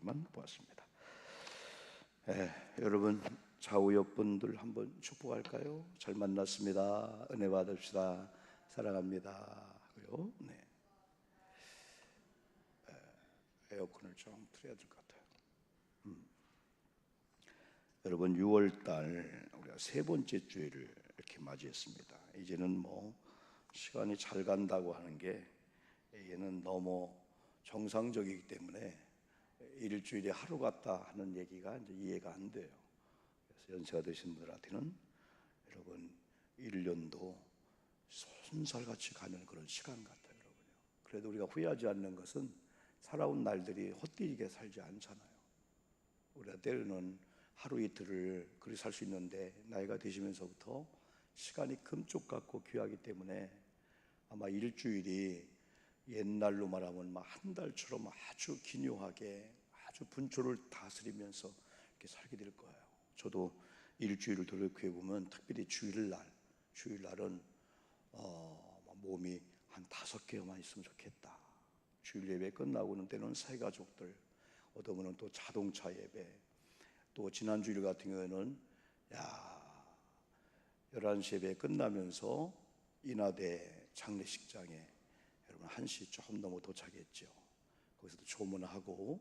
여기까지만 보았습니다. 여러분 좌우 옆분들 한번 축복할까요? 잘 만났습니다. 은혜 받읍시다. 사랑합니다. 그리고 에어컨을 좀 틀어야 될 것 같아요. 여러분 6월달 우리가 세 번째 주일을 이렇게 맞이했습니다. 이제는 뭐 시간이 잘 간다고 하는 게 얘는 너무 정상적이기 때문에 일주일이 하루 같다 하는 얘기가 이제 이해가 안 돼요. 그래서 연세가 드신 분들한테는 여러분 1년도 손살같이 가는 그런 시간 같아요, 여러분요. 그래도 우리가 후회하지 않는 것은 살아온 날들이 헛되게 살지 않잖아요. 우리가 때로는 하루 이틀을 그리 살 수 있는데 나이가 드시면서부터 시간이 금쪽 같고 귀하기 때문에 아마 일주일이 옛날로 말하면 막 한 달처럼 아주 기묘하게 아주 분초를 다스리면서 이렇게 살게 될 거예요. 저도 일주일을 돌이켜 보면 특별히 주일날은 몸이 한 5개만 있으면 좋겠다. 주일 예배 끝나고 오는 때는 새 가족들, 어떤 또 자동차 예배, 또 지난 주일 같은 경우에는 11시 예배 끝나면서 인하대 장례식장에 여러분 1시 조금 넘어 도착했죠. 거기서도 조문하고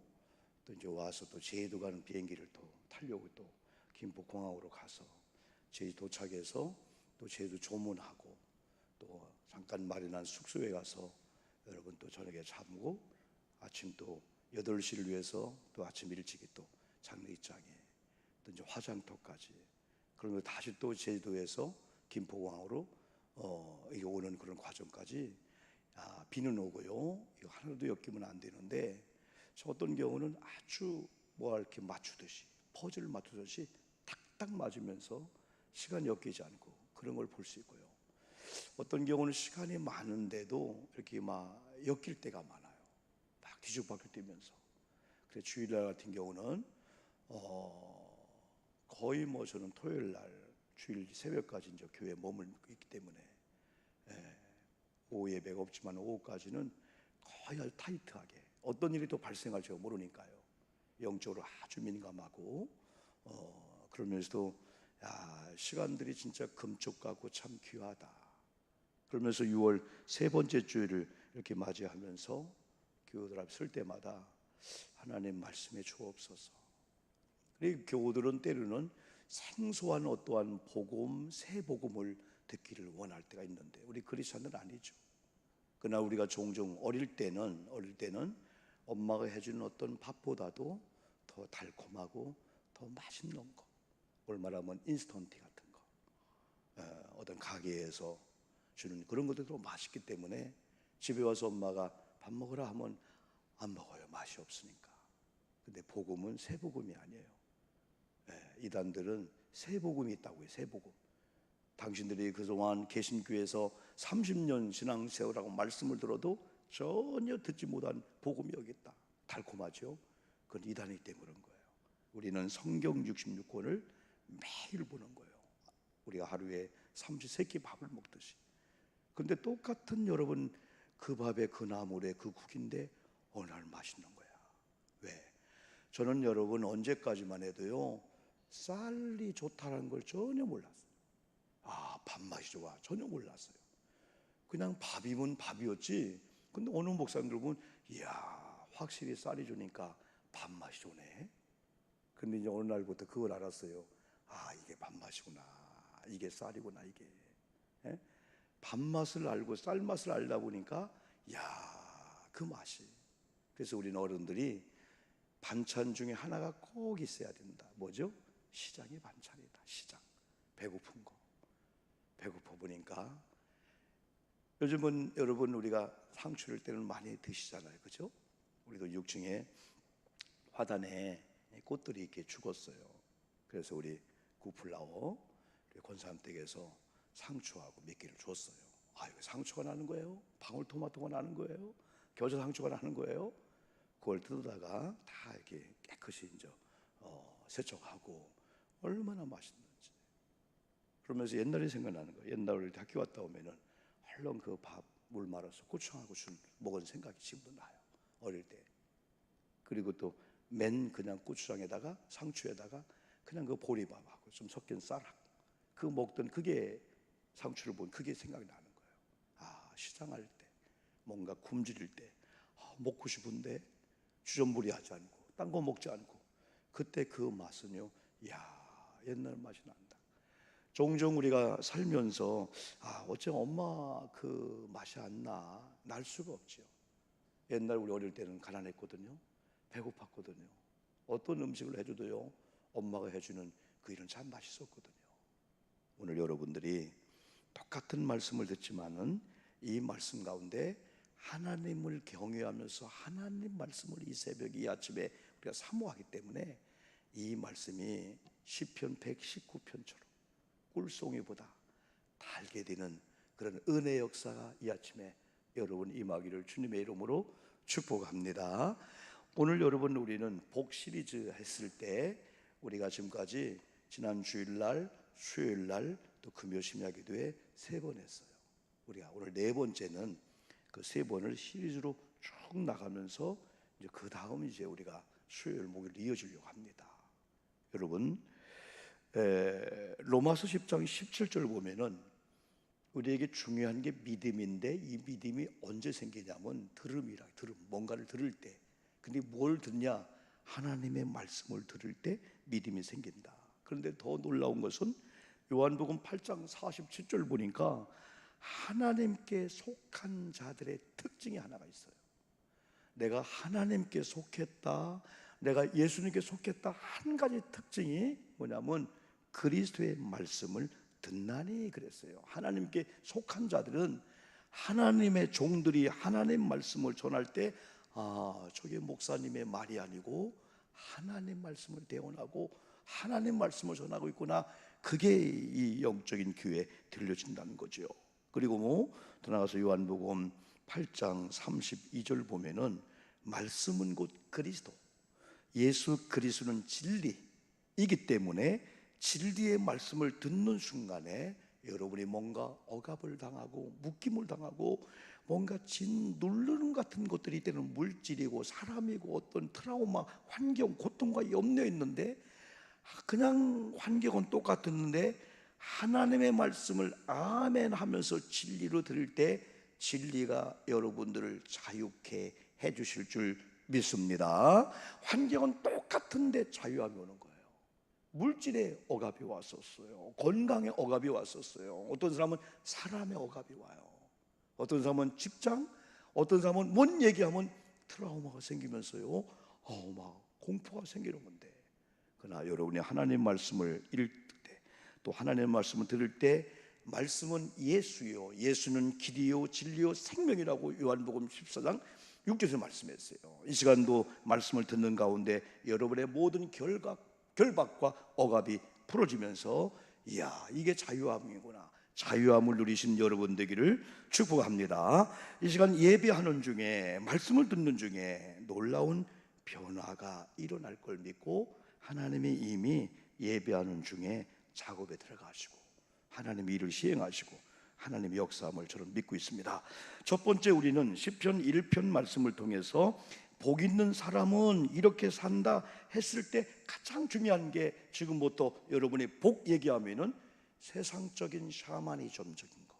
또 이제 와서 또 제주 가는 비행기를 또 타려고 또 김포공항으로 가서 제주 도착해서 또 제주 조문하고 또 잠깐 마련한 숙소에 가서 여러분 또 저녁에 잠고 아침 또 8시를 위해서 또 아침 일찍이 또 장례식장에 또 이제 화장터까지, 그러면 다시 또 제주도에서 김포공항으로 이게 오는 그런 과정까지 비는 오고요. 이거 하나도 엮이면 안 되는데 저 어떤 경우는 아주 이렇게 맞추듯이 퍼즐 맞추듯이 탁탁 맞으면서 시간이 엮이지 않고 그런 걸 볼 수 있고요. 어떤 경우는 시간이 많은데도 이렇게 막 엮일 때가 많아요. 막 뒤죽박죽 뛰면서. 그래서 주일날 같은 경우는 거의 저는 토요일날 주일 새벽까지 이제 교회에 머물고 있기 때문에 오후 예배가 없지만 오후까지는 거의 타이트하게 어떤 일이 또 발생할지 모르니까요. 영적으로 아주 민감하고 그러면서도 시간들이 진짜 금쪽 같고 참 귀하다. 그러면서 6월 세 번째 주일을 이렇게 맞이하면서 교우들 앞에 설 때마다 하나님 말씀해 주옵소서. 그리고 교우들은 때로는 생소한 어떠한 복음, 새 복음을 듣기를 원할 때가 있는데 우리 그리스도인은 아니죠. 그러나 우리가 종종 어릴 때는 엄마가 해주는 어떤 밥보다도 더 달콤하고 더 맛있는 거, 오늘 말하면 인스턴트 같은 거, 어떤 가게에서 주는 그런 것들도 맛있기 때문에 집에 와서 엄마가 밥 먹으라 하면 안 먹어요. 맛이 없으니까. 근데 복음은 새 복음이 아니에요. 이단들은 새 복음이 있다고요. 새 복음. 당신들이 그동안 개신교에서 30년 신앙생활하고 말씀을 들어도 전혀 듣지 못한 복음이 여기 있다. 달콤하죠? 그건 이단이기 때문에 그런 거예요. 우리는 성경 66권을 매일 보는 거예요. 우리가 하루에 33끼 밥을 먹듯이. 근데 똑같은 여러분 그 밥에 그 나물에 그 국인데 어느 날 맛있는 거야. 왜? 저는 여러분 언제까지만 해도요 쌀이 좋다는 걸 전혀 몰랐어요. 밥맛이 좋아 전혀 몰랐어요. 그냥 밥이면 밥이었지. 근데 어느 목사님들 보면 이야 확실히 쌀이 좋으니까 밥맛이 좋네. 근데 이제 어느 날부터 그걸 알았어요. 이게 밥맛이구나, 이게 쌀이구나. 이게 밥맛을 알고 쌀맛을 알다 보니까 그 맛이. 그래서 우리는 어른들이 반찬 중에 하나가 꼭 있어야 된다. 뭐죠? 시장이 반찬이다. 시장. 배고픈 거. 배고파 보니까 요즘은 여러분 우리가 상추를 때는 많이 드시잖아요. 그죠? 우리도 6층에 화단에 꽃들이 이렇게 죽었어요. 그래서 우리 구플라워 우리 권사님 댁에서 상추하고 몇 개를 줬어요. 이거 상추가 나는 거예요? 방울토마토가 나는 거예요? 겨자 상추가 나는 거예요? 그걸 뜯어다가 다 이렇게 깨끗이 이제 세척하고 얼마나 맛있는지. 그러면서 옛날이 생각나는 거예요. 옛날에 학교 갔다 오면은 얼른 그 밥 물 말아서 고추하고 술 먹은 생각이 지금도 나요. 어릴 때. 그리고 또 맨 그냥 고추장에다가 상추에다가 그냥 그 보리밥하고 좀 섞인 쌀하고 그 먹던 그게 상추를 보면 그게 생각이 나는 거예요. 아, 시장할 때 뭔가 굶주릴 때 먹고 싶은데 주전부리하지 않고 딴 거 먹지 않고 그때 그 맛은요, 야, 옛날 맛이 난다. 종종 우리가 살면서 어째 엄마 그 맛이 안 날 수가 없죠. 옛날 우리 어릴 때는 가난했거든요. 배고팠거든요. 어떤 음식을 해줘도요, 엄마가 해주는 그 일은 참 맛있었거든요. 오늘 여러분들이 똑같은 말씀을 듣지만은 이 말씀 가운데 하나님을 경외하면서 하나님 말씀을 이 새벽 이 아침에 우리가 사모하기 때문에 이 말씀이 시편 119편처럼 꿀송이보다 달게 되는 그런 은혜 역사가 이 아침에 여러분 임하기를 주님의 이름으로 축복합니다. 오늘 여러분 우리는 복 시리즈 했을 때 우리가 지금까지 지난 주일날, 수요일날 또 금요 심야 기도회 3번 했어요. 우리가 오늘 4번째는 그 3번을 시리즈로 쭉 나가면서 이제 그 다음 이제 우리가 수요일 목요일 이어지려고 합니다. 여러분 로마서 10장 17절 보면은 우리에게 중요한 게 믿음인데 이 믿음이 언제 생기냐면 들음, 뭔가를 들을 때. 근데 뭘 듣냐? 하나님의 말씀을 들을 때 믿음이 생긴다. 그런데 더 놀라운 것은 요한복음 8장 47절 보니까 하나님께 속한 자들의 특징이 하나가 있어요. 내가 하나님께 속했다, 내가 예수님께 속했다. 한 가지 특징이 뭐냐면 그리스도의 말씀을 듣나니 그랬어요. 하나님께 속한 자들은 하나님의 종들이 하나님 말씀을 전할 때 저게 목사님의 말이 아니고 하나님 말씀을 대언하고 하나님 말씀을 전하고 있구나. 그게 이 영적인 귀에 들려진다는 거죠. 그리고 더 나가서 요한복음 8장 32절 보면은 말씀은 곧 그리스도, 예수 그리스도는 진리이기 때문에 진리의 말씀을 듣는 순간에 여러분이 뭔가 억압을 당하고 묶임을 당하고 뭔가 짓누르는 같은 것들이 때는 물질이고 사람이고 어떤 트라우마, 환경, 고통과 염려에 있는데 그냥 환경은 똑같았는데 하나님의 말씀을 아멘 하면서 진리로 들을 때 진리가 여러분들을 자유케 해주실 줄 믿습니다. 환경은 똑같은데 자유함이 오는 거예요. 물질의 억압이 왔었어요. 건강의 억압이 왔었어요. 어떤 사람은 사람의 억압이 와요. 어떤 사람은 직장, 어떤 사람은 뭔 얘기하면 트라우마가 생기면서요 막 공포가 생기는 건데, 그러나 여러분이 하나님 말씀을 읽을 때 또 하나님 말씀을 들을 때 말씀은 예수요, 예수는 길이요 진리요 생명이라고 요한복음 14장 6절에서 말씀했어요. 이 시간도 말씀을 듣는 가운데 여러분의 모든 결박과 억압이 풀어지면서 이야, 이게 자유함이구나. 자유함을 누리신 여러분 되기를 축복합니다. 이 시간 예배하는 중에 말씀을 듣는 중에 놀라운 변화가 일어날 걸 믿고 하나님이 이미 예배하는 중에 작업에 들어가시고 하나님의 일을 시행하시고 하나님의 역사함을 저는 믿고 있습니다. 첫 번째 우리는 시편 1편 말씀을 통해서 복 있는 사람은 이렇게 산다 했을 때 가장 중요한 게 지금부터 여러분이 복 얘기하면은 세상적인 샤머니즘적인 거,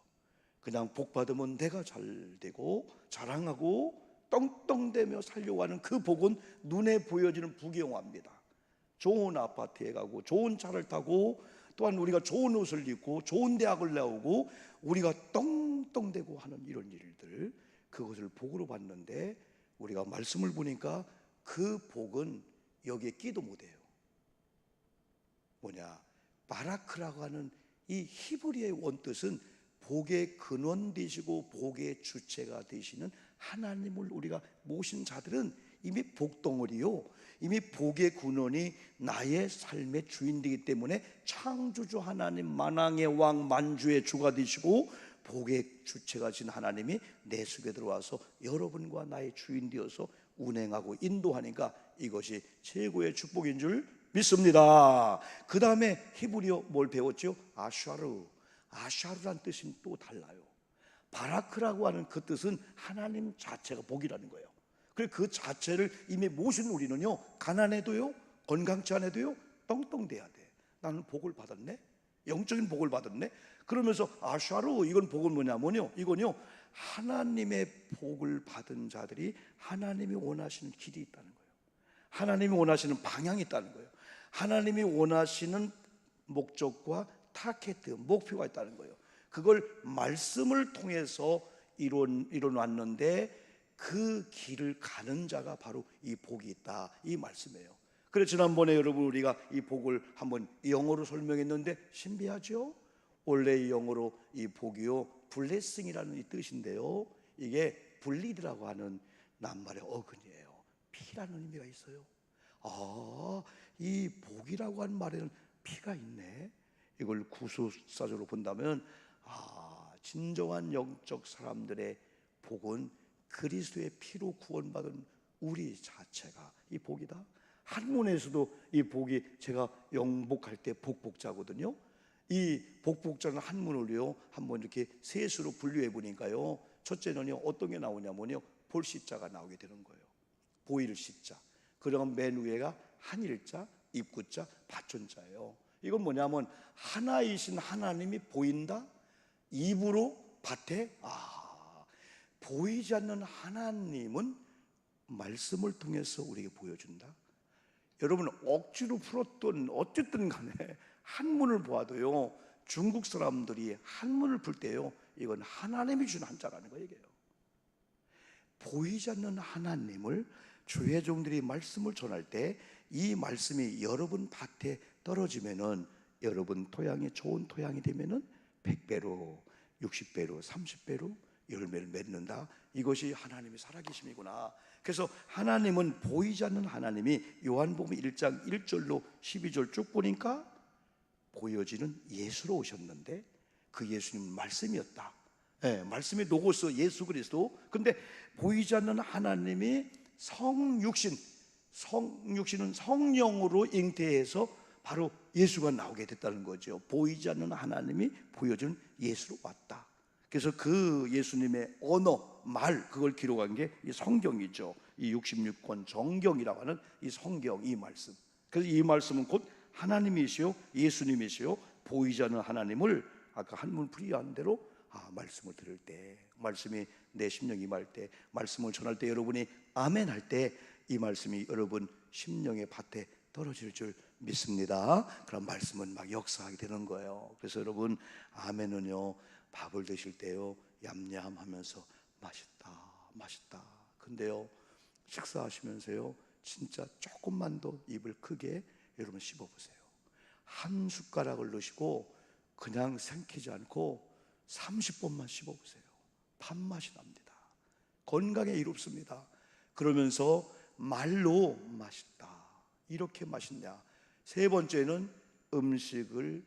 그냥 복 받으면 내가 잘 되고 자랑하고 떵떵대며 살려고 하는 그 복은 눈에 보여지는 부경화입니다. 좋은 아파트에 가고 좋은 차를 타고 또한 우리가 좋은 옷을 입고 좋은 대학을 나오고 우리가 떵떵대고 하는 이런 일들, 그것을 복으로 받는데 우리가 말씀을 보니까 그 복은 여기에 끼도 못해요. 뭐냐, 바라크라고 하는 이 히브리의 원뜻은 복의 근원 되시고 복의 주체가 되시는 하나님을 우리가 모신 자들은 이미 복덩어리요, 이미 복의 근원이 나의 삶의 주인 되기 때문에 창조주 하나님, 만왕의 왕, 만주의 주가 되시고 복의 주체가 진 하나님이 내 속에 들어와서 여러분과 나의 주인 되어서 운행하고 인도하니까 이것이 최고의 축복인 줄 믿습니다. 그 다음에 히브리어 뭘 배웠죠? 아샤르란 뜻이 또 달라요. 바라크라고 하는 그 뜻은 하나님 자체가 복이라는 거예요. 그래 그 자체를 이미 모신 우리는요, 가난해도요, 건강치 않아도요, 떵떵대야 돼. 나는 복을 받았네, 영적인 복을 받았네. 그러면서 샤로, 이건 복은 뭐냐면요, 이건요, 하나님의 복을 받은 자들이 하나님이 원하시는 길이 있다는 거예요. 하나님이 원하시는 방향이 있다는 거예요. 하나님이 원하시는 목적과 타겟, 목표가 있다는 거예요. 그걸 말씀을 통해서 이뤄놨는데 그 길을 가는 자가 바로 이 복이 있다, 이 말씀이에요. 그래서 지난번에 여러분 우리가 이 복을 한번 영어로 설명했는데 신비하죠? 원래 영어로 이 복이요, 블레싱이라는 이 뜻인데요, 이게 블리드라고 하는 낱말의 어근이에요. 피라는 의미가 있어요. 이 복이라고 하는 말에는 피가 있네. 이걸 구술사적으로 본다면 진정한 영적 사람들의 복은 그리스도의 피로 구원받은 우리 자체가 이 복이다. 한문에서도 이 복이, 제가 영복할 때 복복자거든요. 이 복복자는 한문을요 한번 이렇게 셋으로 분류해 보니까요, 첫째는요 어떤 게 나오냐면요, 볼시자가 나오게 되는 거예요. 보일 시자. 그러면 맨 위에가 한일자, 입구자, 받존자예요. 이건 뭐냐면 하나이신 하나님이 보인다. 입으로 밭에 보이지 않는 하나님은 말씀을 통해서 우리에게 보여준다. 여러분 억지로 풀었던 어쨌든 간에 한문을 보아도요, 중국 사람들이 한문을 풀 때요, 이건 하나님이 준 한자라는 거 얘기해요. 보이지 않는 하나님을 주의 종들이 말씀을 전할 때 이 말씀이 여러분 밭에 떨어지면은, 여러분 토양이 좋은 토양이 되면은 100배로, 60배로, 30배로 열매를 맺는다. 이것이 하나님의 살아계심이구나. 그래서 하나님은 보이지 않는 하나님이 요한복음 1장 1절로 12절 쭉 보니까 보여지는 예수로 오셨는데 그 예수님은 말씀이었다. 말씀이 로고스 예수 그리스도. 근데 보이지 않는 하나님이 성육신은 성령으로 잉태해서 바로 예수가 나오게 됐다는 거죠. 보이지 않는 하나님이 보여주는 예수로 왔다. 그래서 그 예수님의 언어, 말, 그걸 기록한 게 이 성경이죠. 이 66권 정경이라고 하는 이 성경, 이 말씀. 그래서 이 말씀은 곧 하나님이시요 예수님이시요 보이지 않는 하나님을 아까 한문 풀이한 대로 말씀을 들을 때, 말씀이 내 심령에 임할 때, 말씀을 전할 때, 여러분이 아멘 할 때 이 말씀이 여러분 심령의 밭에 떨어질 줄 믿습니다. 그럼 말씀은 막 역사하게 되는 거예요. 그래서 여러분 아멘은요, 밥을 드실 때요 얌얌하면서 맛있다 맛있다. 근데요 식사하시면서요 진짜 조금만 더 입을 크게 여러분 씹어보세요. 한 숟가락을 넣으시고 그냥 삼키지 않고 30번만 씹어보세요. 밥맛이 납니다. 건강에 이롭습니다. 그러면서 말로 맛있다, 이렇게 맛있냐. 세 번째는 음식을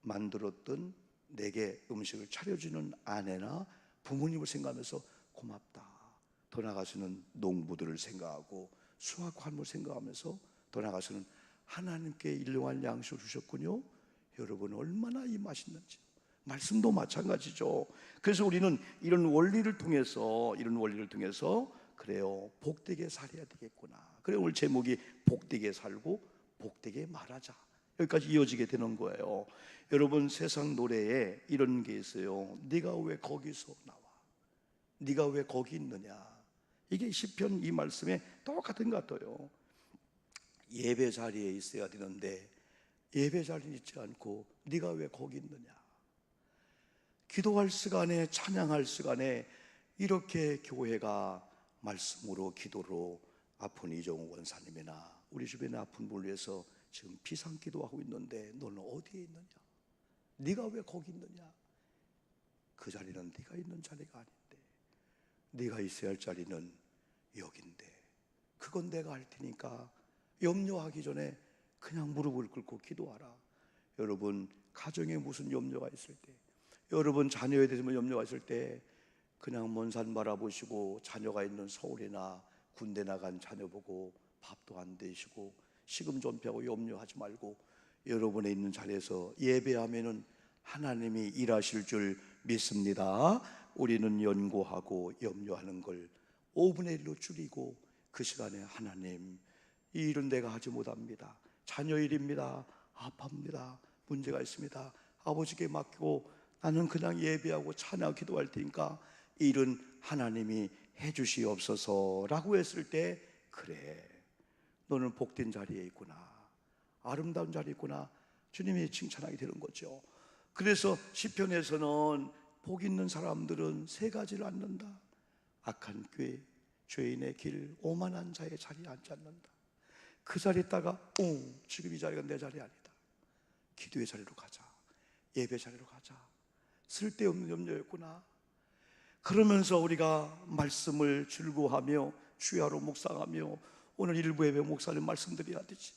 만들었던, 내게 음식을 차려주는 아내나 부모님을 생각하면서 고맙다. 더 나아가서는 농부들을 생각하고 수확환을 생각하면서 더 나아가서는 하나님께 일용할 양식을 주셨군요. 여러분 얼마나 이 맛있는지. 말씀도 마찬가지죠. 그래서 우리는 이런 원리를 통해서 그래요, 복되게 살아야 되겠구나. 그래 오늘 제목이 복되게 살고 복되게 말하자. 여기까지 이어지게 되는 거예요. 여러분 세상 노래에 이런 게 있어요. 네가 왜 거기서 나와? 네가 왜 거기 있느냐? 이게 시편 이 말씀에 똑같은 것 같아요. 예배 자리에 있어야 되는데 예배 자리에 있지 않고 네가 왜 거기 있느냐? 기도할 시간에, 찬양할 시간에 이렇게 교회가 말씀으로 기도로 아픈 이정우 원사님이나 우리 주변에 아픈 분을 위해서 지금 비상기도하고 있는데 너는 어디에 있느냐? 네가 왜 거기 있느냐? 그 자리는 네가 있는 자리가 아닌데, 네가 있어야 할 자리는 여긴데, 그건 내가 할 테니까 염려하기 전에 그냥 무릎을 꿇고 기도하라. 여러분 가정에 무슨 염려가 있을 때, 여러분 자녀에 대해서 염려가 있을 때 그냥 먼 산 바라보시고 자녀가 있는 서울이나 군대 나간 자녀 보고 밥도 안 드시고 식음 존폐하고 염려하지 말고 여러분의 있는 자리에서 예배하면은 하나님이 일하실 줄 믿습니다. 우리는 연고하고 염려하는 걸 5분의 1로 줄이고 그 시간에 하나님, 이 일은 내가 하지 못합니다. 자녀 일입니다. 아파합니다. 문제가 있습니다. 아버지께 맡기고 나는 그냥 예배하고 찬양하고 기도할 테니까 이 일은 하나님이 해주시옵소서라고 했을 때, 그래, 너는 복된 자리에 있구나, 아름다운 자리에 있구나, 주님이 칭찬하게 되는 거죠. 그래서 시편에서는 복 있는 사람들은 세 가지를 앉는다. 악한 꾀, 죄인의 길, 오만한 자의 자리에 앉지 않는다. 그 자리에 있다가 지금 이 자리가 내 자리 아니다, 기도의 자리로 가자, 예배 자리로 가자, 쓸데없는 염려였구나. 그러면서 우리가 말씀을 즐거워하며 주야로 묵상하며, 오늘 일부 예배 목사님 말씀드려야 되지,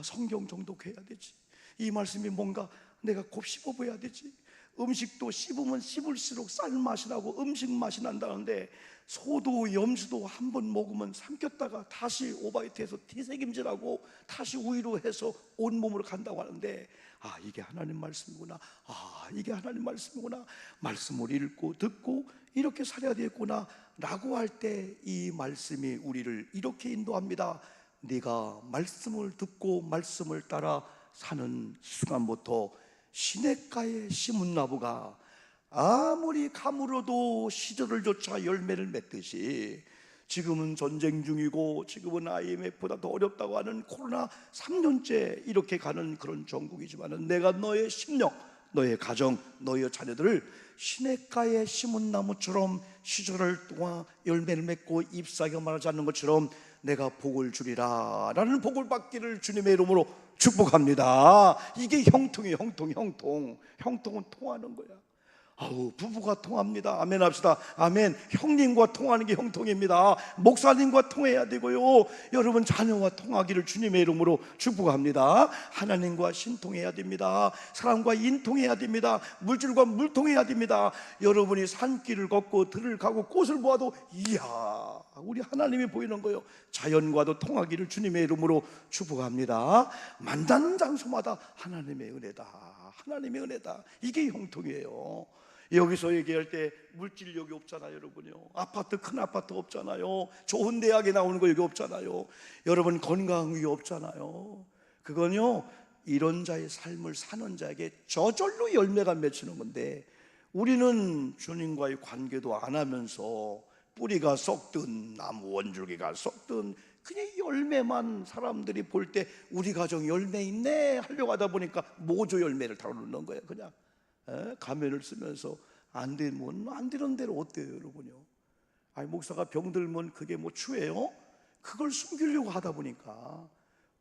성경 정독해야 되지, 이 말씀이 뭔가 내가 곱 씹어봐야 되지. 음식도 씹으면 씹을수록 쌀 맛이 나고 음식 맛이 난다는데, 소도 염소도 한 번 먹으면 삼켰다가 다시 오바이트해서 뒤새김질하고 다시 우유로 해서 온몸으로 간다고 하는데, 이게 하나님 말씀이구나, 이게 하나님 말씀이구나, 말씀을 읽고 듣고 이렇게 살아야 되겠구나 라고 할 때 이 말씀이 우리를 이렇게 인도합니다. 네가 말씀을 듣고 말씀을 따라 사는 순간부터 시냇가에 심은 나무가 아무리 가물어도 시절을 쫓아 열매를 맺듯이, 지금은 전쟁 중이고 지금은 IMF보다 더 어렵다고 하는 코로나 3년째 이렇게 가는 그런 전국이지만, 내가 너의 심령, 너의 가정, 너의 자녀들을 시냇가에 심은 나무처럼 시절을 동안 열매를 맺고 잎사귀가 말하지 않는 것처럼 내가 복을 주리라 라는 복을 받기를 주님의 이름으로 축복합니다. 이게 형통이에요. 형통은 통하는 거야. 부부가 통합니다. 아멘 합시다. 아멘. 형님과 통하는 게 형통입니다. 목사님과 통해야 되고요, 여러분 자녀와 통하기를 주님의 이름으로 축복합니다. 하나님과 신통해야 됩니다. 사람과 인통해야 됩니다. 물질과 물통해야 됩니다. 여러분이 산길을 걷고 들을 가고 꽃을 보아도, 이야, 우리 하나님이 보이는 거예요. 자연과도 통하기를 주님의 이름으로 축복합니다. 만나는 장소마다 하나님의 은혜다, 하나님의 은혜다. 이게 형통이에요. 여기서 얘기할 때 물질력이 없잖아요, 여러분요. 아파트, 큰 아파트 없잖아요. 좋은 대학에 나오는 거 여기 없잖아요. 여러분 건강이 없잖아요. 그건요, 이런 자의 삶을 사는 자에게 저절로 열매가 맺히는 건데, 우리는 주님과의 관계도 안 하면서 뿌리가 썩든 나무 원줄기가 썩든 그냥 열매만 사람들이 볼 때 우리 가정 열매 있네 하려고 하다 보니까 모조 열매를 다루는 거예요. 그냥 가면을 쓰면서 안 되면 안 되는 대로 어때요, 여러분요? 목사가 병들면 그게 뭐 추해요? 그걸 숨기려고 하다 보니까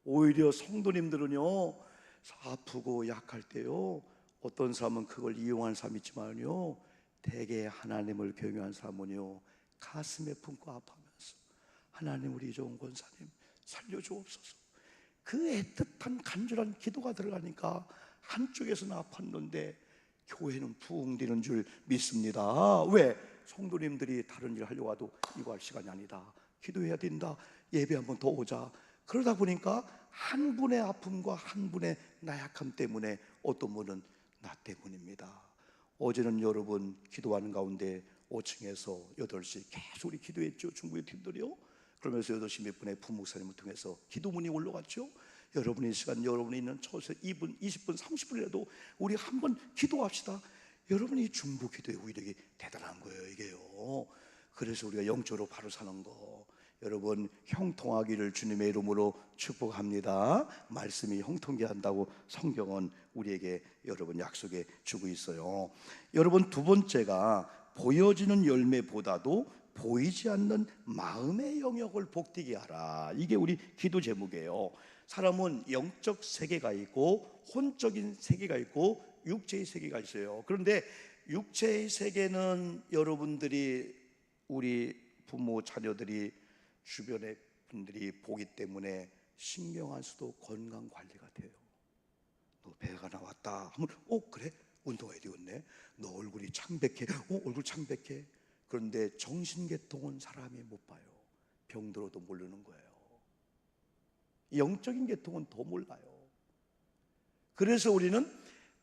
오히려 성도님들은요, 아프고 약할 때요, 어떤 사람은 그걸 이용한 사람이 있지만요, 대개 하나님을 경외한 사람은요, 가슴에 품고 아파하면서, 하나님, 우리 이종훈 권사님 살려주옵소서, 그 애틋한 간절한 기도가 들어가니까 한쪽에서는 아팠는데 교회는 부흥되는 줄 믿습니다. 왜? 성도님들이 다른 일 하려고 해도 이거 할 시간이 아니다, 기도해야 된다, 예배 한번 더 오자. 그러다 보니까 한 분의 아픔과 한 분의 나약함 때문에 어떤 분은 나 때문입니다. 어제는 여러분 기도하는 가운데 5층에서 8시 계속 우리 기도했죠, 중부의 팀들이요. 그러면서 8시 몇 분에 부목사님을 통해서 기도문이 올라갔죠. 여러분의 시간, 여러분이 있는 처소에 2분, 20분, 30분이라도 우리 한번 기도합시다. 여러분이 중보 기도의 위력이 대단한 거예요, 이게요. 그래서 우리가 영적으로 바로 사는 거, 여러분 형통하기를 주님의 이름으로 축복합니다. 말씀이 형통케 한다고 성경은 우리에게 여러분 약속해 주고 있어요. 여러분, 두 번째가 보여지는 열매보다도 보이지 않는 마음의 영역을 복되게 하라. 이게 우리 기도 제목이에요. 사람은 영적 세계가 있고 혼적인 세계가 있고 육체의 세계가 있어요. 그런데 육체의 세계는 여러분들이, 우리 부모, 자녀들이, 주변의 분들이 보기 때문에 신경 안 써도 건강 관리가 돼요. 너 배가 나왔다 하면 그래? 운동해야 되겠네. 너 얼굴이 창백해. 얼굴 창백해. 그런데 정신계통은 사람이 못 봐요. 병들어도 모르는 거예요. 영적인 계통은 더 몰라요. 그래서 우리는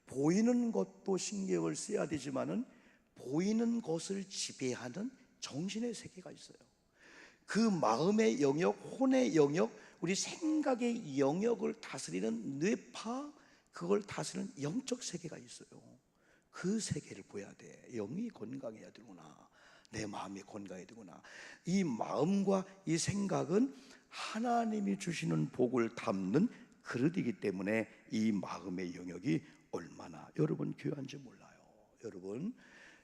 보이는 것도 신경을 써야 되지만은 보이는 것을 지배하는 정신의 세계가 있어요. 그 마음의 영역, 혼의 영역, 우리 생각의 영역을 다스리는 뇌파, 그걸 다스리는 영적 세계가 있어요. 그 세계를 보여야 돼. 영이 건강해야 되구나, 내 마음이 건강해야 되구나. 이 마음과 이 생각은 하나님이 주시는 복을 담는 그릇이기 때문에 이 마음의 영역이 얼마나 여러분 귀한지 몰라요.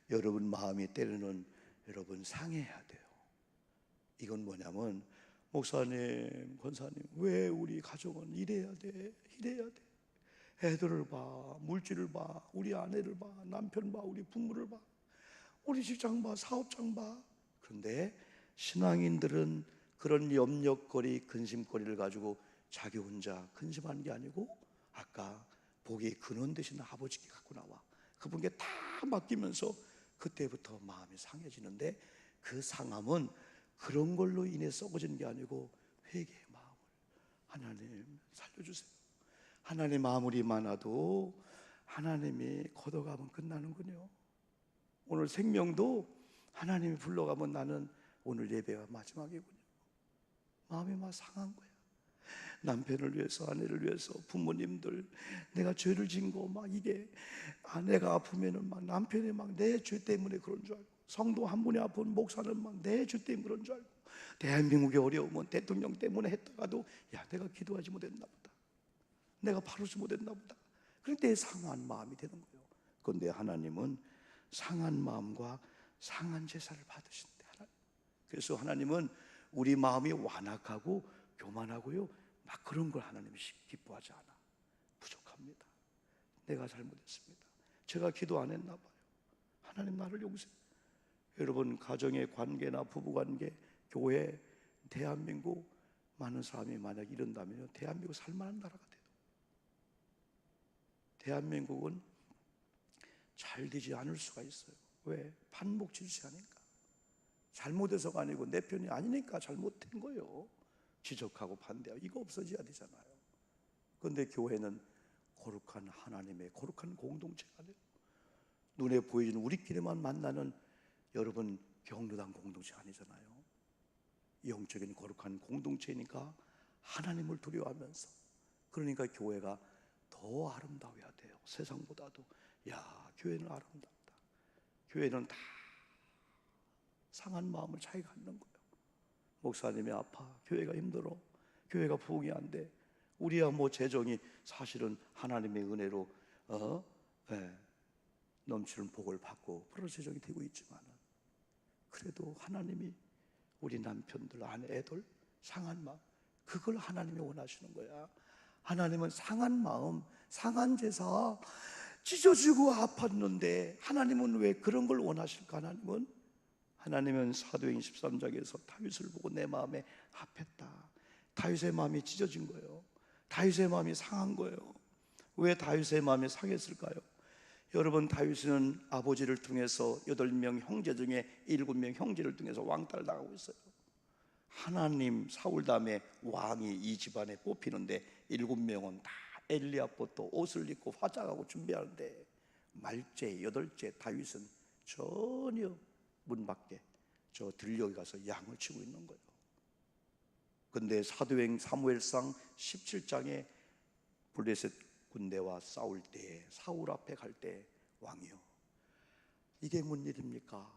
여러분 마음이 때로는 여러분 상해야 돼요. 이건 뭐냐면, 목사님, 권사님, 왜 우리 가족은 이래야 돼? 애들을 봐, 물질을 봐, 우리 아내를 봐, 남편 봐, 우리 부모를 봐, 우리 직장 봐, 사업장 봐. 그런데 신앙인들은 그런 염려거리, 근심거리를 가지고 자기 혼자 근심하는 게 아니고, 아까 복의 근원 되신 아버지께 갖고 나와 그분께 다 맡기면서 그때부터 마음이 상해지는데, 그 상함은 그런 걸로 인해 썩어지는 게 아니고 회개의 마음을, 하나님 살려주세요. 하나님 아무리 많아도 하나님이 걷어가면 끝나는군요. 오늘 생명도 하나님이 불러가면 나는 오늘 예배가 마지막이군요. 마음이 막 상한 거야. 남편을 위해서, 아내를 위해서, 부모님들, 내가 죄를 지은 거 막 이게, 아내가 아프면은 막 남편이 막 내 죄 때문에 그런 줄 알고, 성도 한 분이 아픈 목사는 막 내 죄 때문에 그런 줄 알고, 대한민국이 어려우면 대통령 때문에 했다가도 야, 내가 기도하지 못했나 보다, 내가 바르지 못했나 보다. 그런데 상한 마음이 되는 거예요. 그런데 하나님은 상한 마음과 상한 제사를 받으신대. 그래서 하나님은 우리 마음이 완악하고 교만하고요, 막 그런 걸 하나님이 기뻐하지 않아. 부족합니다. 내가 잘못했습니다. 제가 기도 안 했나 봐요. 하나님 나를 용서해. 여러분, 가정의 관계나 부부관계, 교회, 대한민국, 많은 사람이 만약 이런다면 대한민국 살만한 나라가 돼요. 대한민국은 잘 되지 않을 수가 있어요. 왜? 반목질시하니까. 잘못해서가 아니고 내 편이 아니니까 잘못된 거예요. 지적하고 반대하고 이거 없어져야 되잖아요. 그런데 교회는 거룩한 하나님의 거룩한 공동체가 돼요. 눈에 보이는 우리끼리만 만나는, 여러분, 경로당 공동체 아니잖아요. 영적인 거룩한 공동체니까 하나님을 두려워하면서, 그러니까 교회가 더 아름다워야 돼요. 세상보다도. 야, 교회는 아름답다. 교회는 다 상한 마음을 잘 갖는 거예요. 목사님이 아파, 교회가 힘들어, 교회가 부흥이 안 돼. 우리야 뭐 재정이 사실은 하나님의 은혜로 넘치는 복을 받고 그런 재정이 되고 있지만, 그래도 하나님이 우리 남편들, 아내, 애들 상한 마음, 그걸 하나님이 원하시는 거야. 하나님은 상한 마음, 상한 제사, 찢어지고 아팠는데 하나님은 왜 그런 걸 원하실까? 하나님은 사도행 13장에서 다윗을 보고 내 마음에 합했다. 다윗의 마음이 찢어진 거예요. 다윗의 마음이 상한 거예요. 왜 다윗의 마음이 상했을까요? 여러분, 다윗은 아버지를 통해서 8명 형제 중에 7명 형제를 통해서 왕따를 당하고 있어요. 하나님 사울 다음에 왕이 이 집안에 뽑히는데 7명은 다 엘리압부터 옷을 입고 화장하고 준비하는데, 말째 8째 다윗은 전혀 문 밖에 저 들녘에 가서 양을 치고 있는 거예요. 근데 사도행 사무엘상 17장에 블레셋 군대와 싸울 때, 사울 앞에 갈 때, 왕이요, 이게 뭔 일입니까?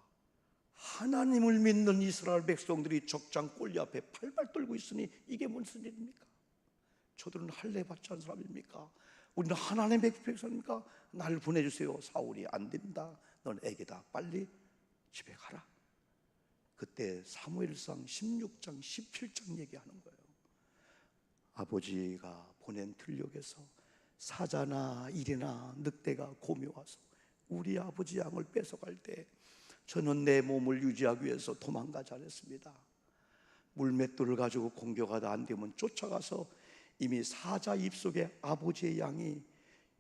하나님을 믿는 이스라엘 백성들이 적장 꼴리 앞에 팔발 떨고 있으니 이게 무슨 일입니까? 저들은 할례 받지 않은 사람입니까? 우리는 하나님의 백성입니까? 날 보내주세요. 사울이 안 된다, 넌 애기다, 빨리 집에 가라. 그때 사무엘상 16장 17장 얘기하는 거예요. 아버지가 보낸 들녘에서 사자나 이리나 늑대가 곰이 와서 우리 아버지 양을 뺏어갈 때 저는 내 몸을 유지하기 위해서 도망가지 않았습니다. 물맷돌을 가지고 공격하다 안 되면 쫓아가서 이미 사자 입속에 아버지의 양이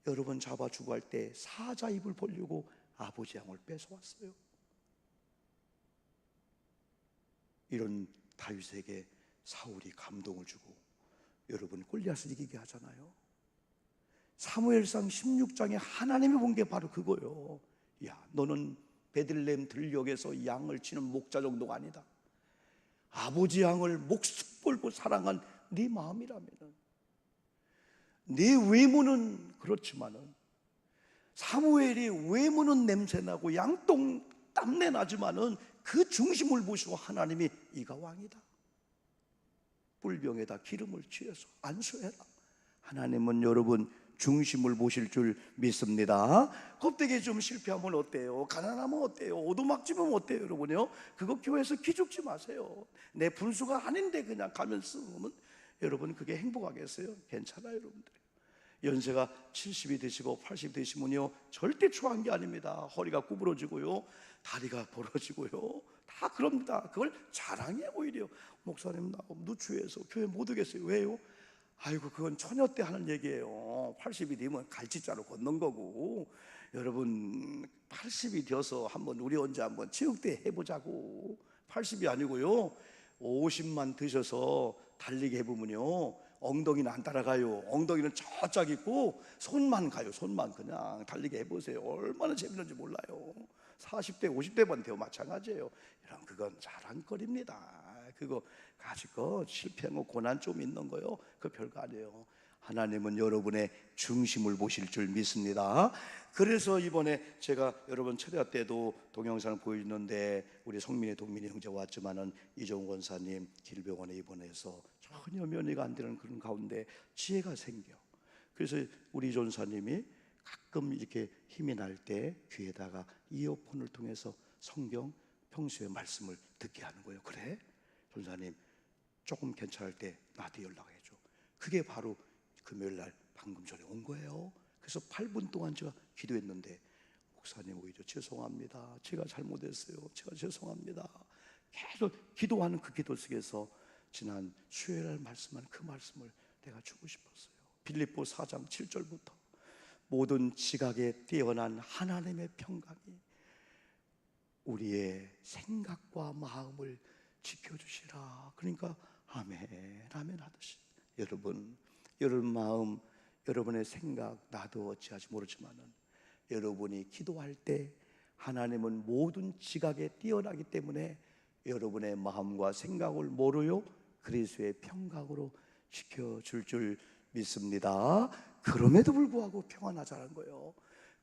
여러분 잡아주고 할 때 사자 입을 벌리고 아버지 양을 뺏어왔어요. 이런 다윗에게 사울이 감동을 주고 여러분 골리앗을 이기게 하잖아요. 사무엘상 16장에 하나님이 본 게 바로 그거예요. 야, 너는 베들레헴 들녘에서 양을 치는 목자 정도가 아니다. 아버지 양을 목숨 걸고 사랑한 네 마음이라면, 네 외모는 그렇지만은, 사무엘이 외모는 냄새나고 양똥 땀내 나지만은 그 중심을 보시고 하나님이 이가 왕이다, 뿔병에다 기름을 취해서 안수해라. 하나님은 여러분 중심을 보실 줄 믿습니다. 껍데기에 좀 실패하면 어때요? 가난하면 어때요? 오두막집으면 어때요? 여러분요, 그거 교회에서 기죽지 마세요. 내 분수가 아닌데 그냥 가면 쓰면 여러분 그게 행복하겠어요? 괜찮아요 여러분들. 연세가 70이 되시고 80이 되시면요 절대 추한 게 아닙니다. 허리가 구부러지고요, 다리가 벌어지고요, 다 그럽니다. 그걸 자랑해 오히려. 목사님 나 누추해서 교회 못 오겠어요. 왜요? 아이고 그건 처녀 때 하는 얘기예요. 80이 되면 갈치자로 걷는 거고, 여러분 80이 되어서 한번 우리 언제 한번 체육대회 해보자고. 80이 아니고요 50만 드셔서 달리기 해보면요 엉덩이는 안 따라가요. 엉덩이는 저짝 있고 손만 가요. 손만. 그냥 달리기 해보세요. 얼마나 재밌는지 몰라요. 40대 50대만 되어 마찬가지예요. 여러분 그건 자랑거리입니다. 그거 가지고 실패한 거, 고난 좀 있는 거요, 그거 별거 아니에요. 하나님은 여러분의 중심을 보실 줄 믿습니다. 그래서 이번에 제가 여러분 철야 때도 동영상을 보여줬는데, 우리 성민의 동민이 형제 왔지만은 이종훈 권사님 길병원에 입원해서 전혀 면회가 안 되는 그런 가운데 지혜가 생겨. 그래서 우리 전사님이 가끔 이렇게 힘이 날 때 귀에다가 이어폰을 통해서 성경 평소에 말씀을 듣게 하는 거예요. 그래? 전사님 조금 괜찮을 때 나한테 연락해줘. 그게 바로 금요일날 방금 전에 온 거예요. 그래서 8분 동안 제가 기도했는데, 목사님 오히려 죄송합니다, 제가 잘못했어요, 제가 죄송합니다. 계속 기도하는 그 기도 속에서 지난 수요일날 말씀한 그 말씀을 내가 주고 싶었어요. 빌립보 4장 7절부터 모든 지각에 뛰어난 하나님의 평강이 우리의 생각과 마음을 지켜주시라. 그러니까 아멘 아멘 하듯이, 여러분 마음, 여러분의 생각 나도 어찌하지 모르지만은 여러분이 기도할 때 하나님은 모든 지각에 뛰어나기 때문에 여러분의 마음과 생각을 뭐로요? 그리스도의 평강으로 지켜줄 줄 믿습니다. 그럼에도 불구하고 평안하자는 거예요.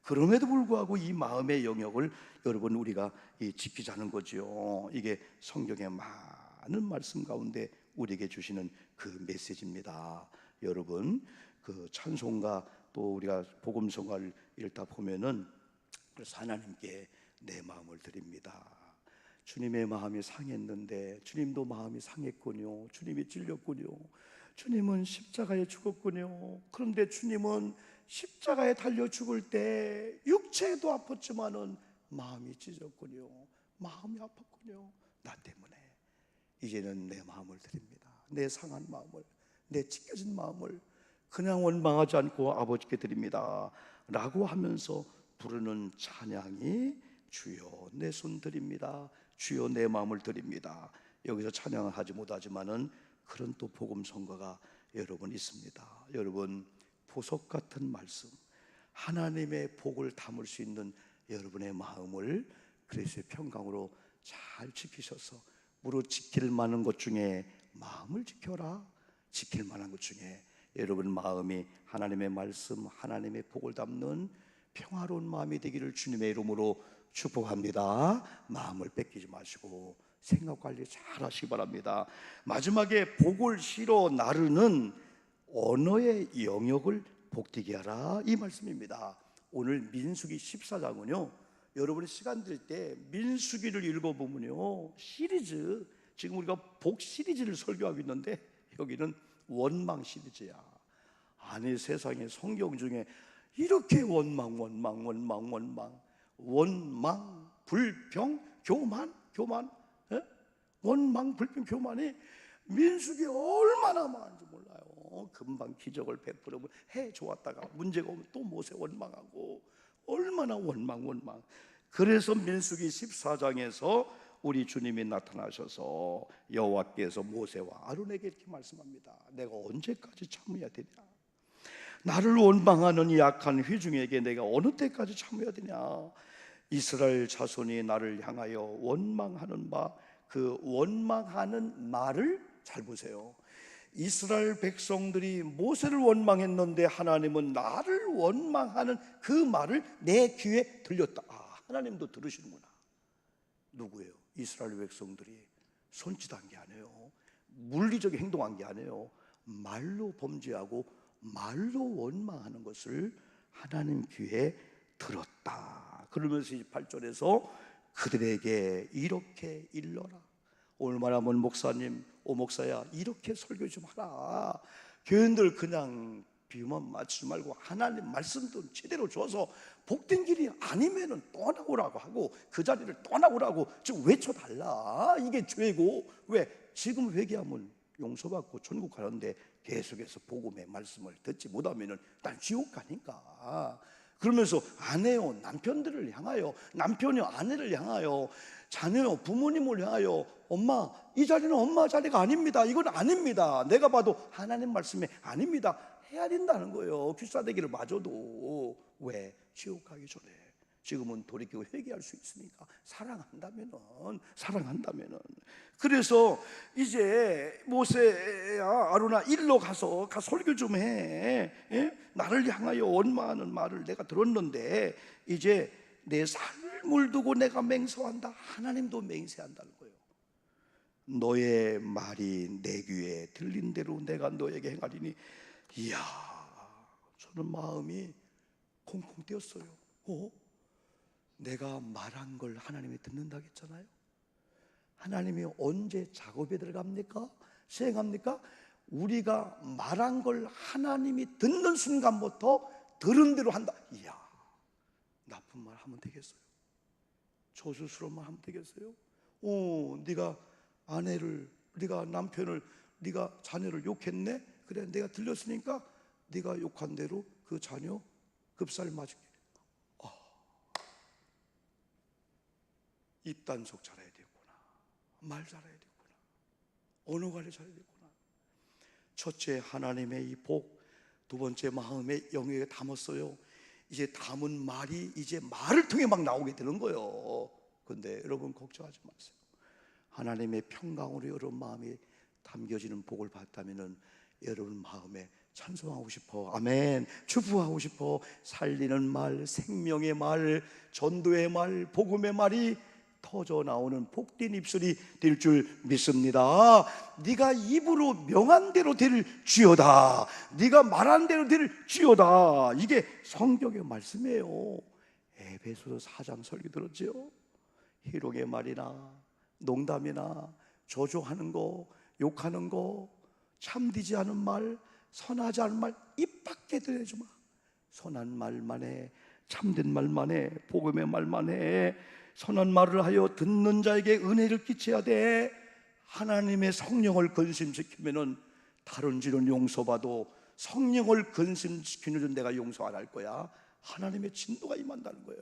그럼에도 불구하고 이 마음의 영역을 여러분 우리가 지키자는 거죠. 이게 성경의 많은 말씀 가운데 우리에게 주시는 그 메시지입니다. 여러분 그 찬송가 또 우리가 복음성가를 읽다 보면은, 그래서 하나님께 내 마음을 드립니다. 주님의 마음이 상했는데 주님도 마음이 상했군요. 주님이 찔렸군요. 주님은 십자가에 죽었군요. 그런데 주님은 십자가에 달려 죽을 때 육체도 아팠지만은 마음이 찢었군요. 마음이 아팠군요. 나 때문에. 이제는 내 마음을 드립니다. 내 상한 마음을, 내 찢겨진 마음을 그냥 원망하지 않고 아버지께 드립니다 라고 하면서 부르는 찬양이 주여 내 손 드립니다, 주여 내 마음을 드립니다. 여기서 찬양을 하지 못하지만은 그런 또 복음 선거가 여러분 있습니다. 여러분 보석 같은 말씀, 하나님의 복을 담을 수 있는 여러분의 마음을 그리스도의 평강으로 잘 지키셔서, 무릇 지킬 만한 것 중에 마음을 지켜라. 지킬 만한 것 중에 여러분 마음이 하나님의 말씀, 하나님의 복을 담는 평화로운 마음이 되기를 주님의 이름으로 축복합니다. 마음을 뺏기지 마시고 생각 관리 잘 하시기 바랍니다. 마지막에 복을 실어 나르는 언어의 영역을 복되게 하라, 이 말씀입니다. 오늘 민수기 14장은요 여러분이 시간 될 때 민수기를 읽어보면요 시리즈, 지금 우리가 복 시리즈를 설교하고 있는데 여기는 원망 시리즈야. 아니 세상에 성경 중에 이렇게 원망, 불평, 교만, 예? 원망, 불평, 교만이 민수기에 얼마나 많은지 몰라요. 금방 기적을 베풀으면 해 좋았다가 문제가 오면 또 모세 원망하고, 얼마나 원망. 그래서 민수기 14장에서 우리 주님이 나타나셔서 여호와께서 모세와 아론에게 이렇게 말씀합니다. 내가 언제까지 참아야 되냐? 나를 원망하는 이 약한 회중에게 내가 어느 때까지 참아야 되냐? 이스라엘 자손이 나를 향하여 원망하는 바 그 원망하는 말을 잘 보세요. 이스라엘 백성들이 모세를 원망했는데 하나님은 나를 원망하는 그 말을 내 귀에 들렸다. 하나님도 들으시는구나. 누구예요? 이스라엘 백성들이 손짓한 게 아니에요. 물리적인 행동한 게 아니에요. 말로 범죄하고 말로 원망하는 것을 하나님 귀에 들었다. 그러면서 28절에서 그들에게 이렇게 일러라. 오늘 말하면 목사님, 목사야, 이렇게 설교 좀 하라. 교인들 그냥 비유만 맞추지 말고 하나님 말씀도 제대로 줘서 복된 길이 아니면은 떠나오라고 하고 그 자리를 떠나오라고 좀 외쳐달라. 이게 죄고, 왜 지금 회개하면 용서받고 천국 가는데 계속해서 복음의 말씀을 듣지 못하면은 난 지옥 가니까. 그러면서 아내요 남편들을 향하여, 남편이요 아내를 향하여, 자녀요 부모님을 향하여, 엄마 이 자리는 엄마 자리가 아닙니다. 이건 아닙니다. 내가 봐도 하나님 말씀에 아닙니다. 해야 된다는 거예요. 귀싸대기를 맞아도. 왜? 지옥 가기 전에 지금은 돌이키고 회개할 수 있으니까. 사랑한다면은. 그래서 이제 모세야 아론아 일로 가서 설교 좀 해. 나를 향하여 원망하는 말을 내가 들었는데 이제 내 삶을 두고 내가 맹세한다. 하나님도 맹세한다는 거예요. 너의 말이 내 귀에 들린 대로 내가 너에게 행하리니. 이야, 저는 마음이 콩콩 뛰었어요. 내가 말한 걸 하나님이 듣는다고 했잖아요. 하나님이 언제 작업에 들어갑니까? 시행합니까? 우리가 말한 걸 하나님이 듣는 순간부터 들은 대로 한다. 이야, 나쁜 말 하면 되겠어요? 저주스러운 말 하면 되겠어요? 네가 아내를, 네가 남편을, 네가 자녀를 욕했네? 그래, 내가 들렸으니까 네가 욕한 대로 그 자녀 급살 맞을게. 입단속 잘해야 되겠구나. 말 잘해야 되겠구나. 언어 관리 잘해야 되겠구나. 첫째, 하나님의 이 복. 두 번째, 마음의 영역에 담았어요. 이제 담은 말이 이제 말을 통해 막 나오게 되는 거예요. 근데 여러분 걱정하지 마세요. 하나님의 평강으로 여러분 마음에 담겨지는 복을 받다면은 여러분 마음에 찬송하고 싶어. 아멘. 축복하고 싶어. 살리는 말, 생명의 말, 전도의 말, 복음의 말이 터져 나오는 복된 입술이 될 줄 믿습니다. 네가 입으로 명한 대로 될 지어다. 네가 말한 대로 될 지어다. 이게 성경의 말씀이에요. 에베소서 4장 설교 들었죠? 희롱의 말이나 농담이나 저주하는 거, 욕하는 거, 참되지 않은 말, 선하지 않은 말 입 밖에 들여주마. 선한 말만 해, 참된 말만 해, 복음의 말만 해. 선한 말을 하여 듣는 자에게 은혜를 끼쳐야 돼. 하나님의 성령을 근심시키면은 다른 죄는 용서받아도 성령을 근심시키는 내가 용서 안 할 거야. 하나님의 진노가 임한다는 거예요.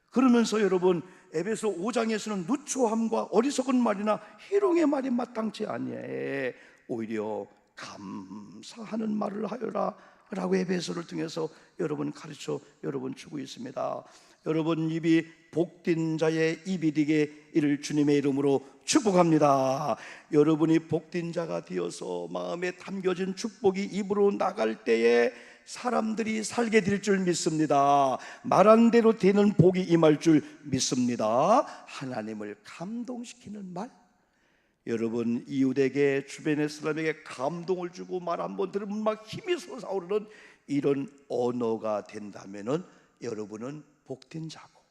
그러면서 여러분 에베소 5장에서는 누추함과 어리석은 말이나 희롱의 말이 마땅치 아니해. 오히려 감사하는 말을 하여라 라고 에베소를 통해서 여러분 가르쳐 여러분 주고 있습니다. 여러분 입이 복된 자의 입이 되게 이를 주님의 이름으로 축복합니다. 여러분이 복된 자가 되어서 마음에 담겨진 축복이 입으로 나갈 때에 사람들이 살게 될 줄 믿습니다. 말한 대로 되는 복이 임할 줄 믿습니다. 하나님을 감동시키는 말, 여러분 이웃에게 주변의 사람에게 감동을 주고 말 한번 들으면 막 힘이 솟아오르는 이런 언어가 된다면은 여러분은 복된 자고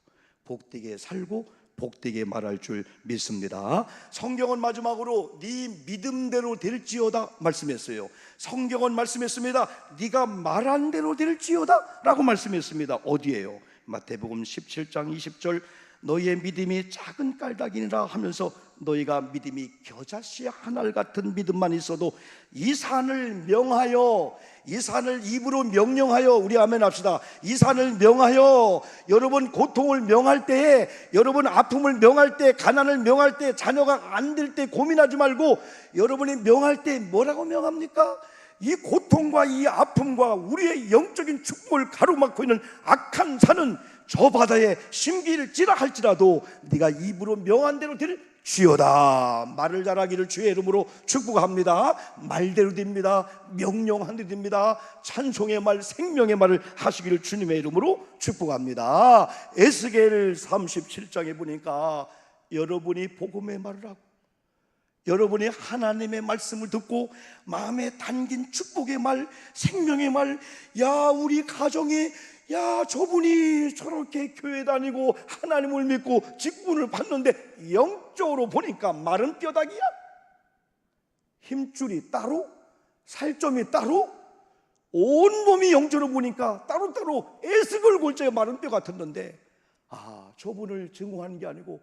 복되게 살고 복되게 말할 줄 믿습니다. 성경은 마지막으로 네 믿음대로 될지어다 말씀했어요. 성경은 말씀했습니다. 네가 말한 대로 될지어다 라고 말씀했습니다. 어디에요? 마태복음 17장 20절 너희의 믿음이 작은 깔다기니라 하면서 너희가 믿음이 겨자씨 한 알 같은 믿음만 있어도 이 산을 명하여, 이 산을 입으로 명령하여, 우리 아멘 합시다. 이 산을 명하여, 여러분 고통을 명할 때에, 여러분 아픔을 명할 때, 가난을 명할 때, 자녀가 안 될 때 고민하지 말고 여러분이 명할 때 뭐라고 명합니까? 이 고통과 이 아픔과 우리의 영적인 축복을 가로막고 있는 악한 산은 저 바다에 심기일지라 할지라도 네가 입으로 명한 대로 될 주여다. 말을 잘하기를 주의 이름으로 축복합니다. 말대로 됩니다. 명령한 대로 됩니다. 찬송의 말, 생명의 말을 하시기를 주님의 이름으로 축복합니다. 에스겔 37장에 보니까 여러분이 복음의 말을 하고 여러분이 하나님의 말씀을 듣고 마음에 담긴 축복의 말, 생명의 말, 야 우리 가정이 야 저분이 저렇게 교회 다니고 하나님을 믿고 직분을 받는데 영적으로 보니까 마른 뼈다귀야. 힘줄이 따로, 살점이 따로, 온몸이 영적으로 보니까 따로따로 에스겔 골짜기 마른 뼈 같았는데, 아 저분을 증오하는 게 아니고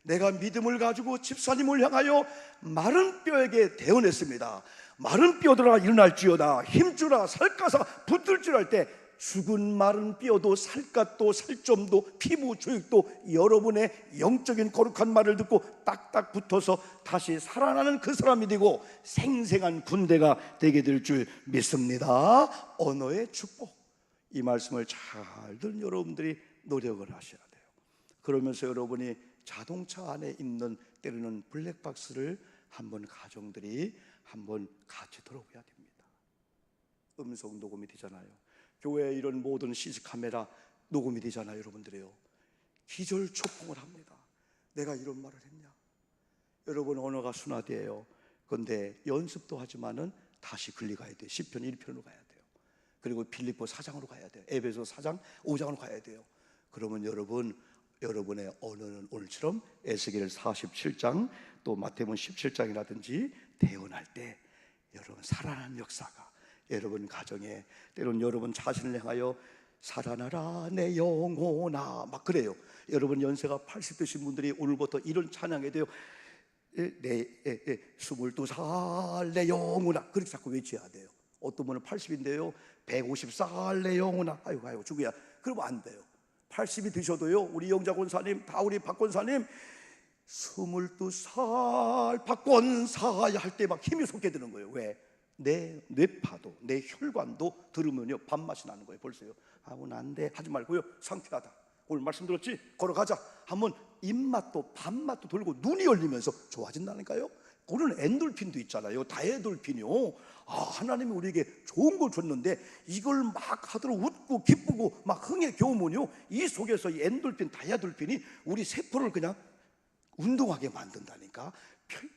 내가 믿음을 가지고 집사님을 향하여 마른 뼈에게 대언했습니다. 마른 뼈들아 일어날지어다. 힘주라 살갗아 붙들줄 알 때 죽은 마른 뼈도 살갗도 살점도 피부 조직도 여러분의 영적인 거룩한 말을 듣고 딱딱 붙어서 다시 살아나는 그 사람이 되고 생생한 군대가 되게 될 줄 믿습니다. 언어의 축복, 이 말씀을 잘 들은 여러분들이 노력을 하셔야 돼요. 그러면서 여러분이 자동차 안에 있는 때로는 블랙박스를 한번 가정들이 한번 같이 들어봐야 됩니다. 음성 녹음이 되잖아요. 교회에 이런 모든 CC 카메라 녹음이 되잖아요. 여러분들이요, 기절초풍을 합니다. 내가 이런 말을 했냐? 여러분 언어가 순화돼요. 그런데 연습도 하지만은 다시 글리가야 돼요. 시편 1편으로 가야 돼요. 그리고 빌립보 4장으로 가야 돼요. 에베소 4장 5장으로 가야 돼요. 그러면 여러분의 언어는 오늘처럼 에스겔 47장 또 마태복음 17장이라든지 대언할 때 여러분 살아난 역사가 여러분 가정에, 때로는 여러분 자신을 향하여 살아나라 내 영혼아 막 그래요. 여러분 연세가 80 되신 분들이 오늘부터 이런 찬양해야 돼요. 22살 내 영혼아 그렇게 자꾸 외쳐야 돼요. 어떤 분은 80인데요 150살 내 영혼아 아이고 죽어야, 그러면 안 돼요. 80이 드셔도요, 우리 영자 권사님, 다 우리 박 권사님 22살 박권사야 할 때 막 힘이 솟게 되는 거예요. 왜? 내 뇌파도 내 혈관도 들으면요 밥맛이 나는 거예요. 벌써요. 아우 난데 하지 말고요, 상쾌하다, 오늘 말씀 들었지? 걸어가자 하면 입맛도 밥맛도 돌고 눈이 열리면서 좋아진다니까요. 그런 엔돌핀도 있잖아요. 다에돌핀이요. 아 하나님이 우리에게 좋은 걸 줬는데 이걸 막 하도록 웃고 기쁘고 막 흥에 겨우면요 이 속에서 이 엔돌핀 다에돌핀이 우리 세포를 그냥 운동하게 만든다니까.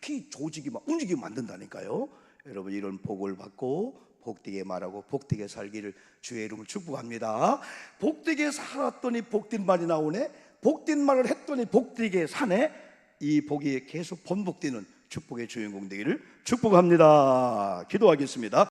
피 조직이 막 움직이게 만든다니까요. 여러분 이런 복을 받고 복되게 말하고 복되게 살기를 주의 이름으로 축복합니다. 복되게 살았더니 복된 말이 나오네. 복된 말을 했더니 복되게 사네. 이 복이 계속 번복되는 축복의 주인공 되기를 축복합니다. 기도하겠습니다.